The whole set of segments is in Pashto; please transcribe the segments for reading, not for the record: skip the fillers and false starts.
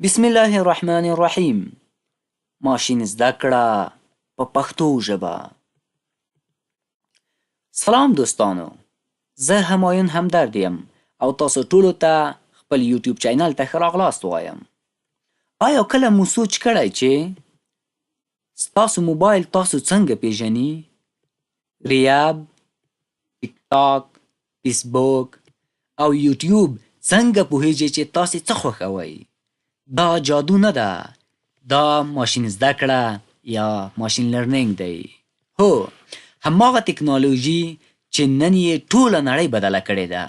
بسم الله الرحمن الرحیم. ماشین زده کړه په پښتو ژبه. سلام دوستانو، زه همایون همدرد یم او تاسو ټولو ته خپل یوټیوب چینل ته ښه راغلاست وایم. آیا کله مو سوچ کړی چې ستاسو موبایل تاسو څنګه پیژني؟ ریاب، ټیک ټاک، فیسبوک او یوټیوب څنګه پوهیږي چې تاسې څه خوښوئ؟ دا جادو نه ده، دا ماشین زده کړه یا ماشین لرنینګ دی. هو، هماغه تکنالوژي چې نن یې ټوله نړۍ بدله کړې ده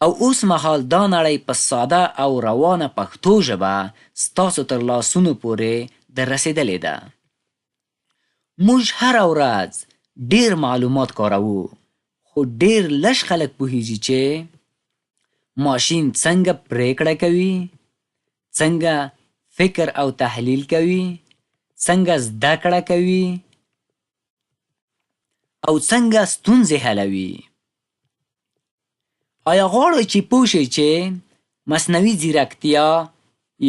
او اوس مهال دا نړۍ په ساده او روانه پښتو ژبه ستاسو تر لاسونو پورې در رسېدلې ده. موږ هره ورځ ډېر معلومات کاروو، خو ډېر لږ خلک پوهیږي چې ماشین څنګه پرېکړه کوي، څنګه فکر او تحلیل کوي، څنګه زده کړه کوي او څنګه ستونزې حلوي. آیا غواړئ چې پوه شئ چې مصنوعي ځیرکتیا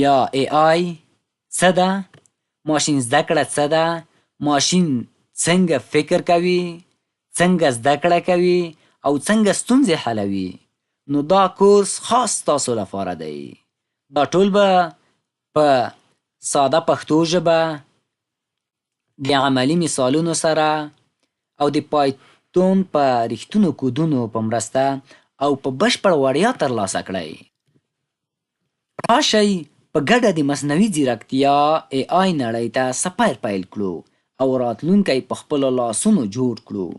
یا AI څه ده؟ ماشین زده کړه څه ده؟ ماشین څنګه فکر کوي، څنګه زده کړه کوي او څنګه ستونزې حلوي؟ نو دا کورس خاص تاسو لپاره دی. دا ټول به په ساده پښتو ژبه د عملي مثالونو سره او د پایتون په رښتونو کودونو په مرسته او په بشپړ وړیا ترلاسه کړئ. راشئ په ګډه د مصنوعي ځیرکتیا AI نړۍ ته سفر پیل کړو او راتلونکی په خپلو لاسونو جوړ کړو.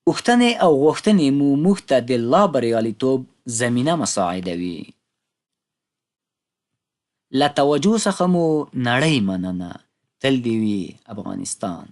پوښتنې او غوښتنې مو موږ ته د لا بریالیتوب زمینه مساعدوي. له توجه څخه مو نړۍ مننه. تل دې وي افغانستان.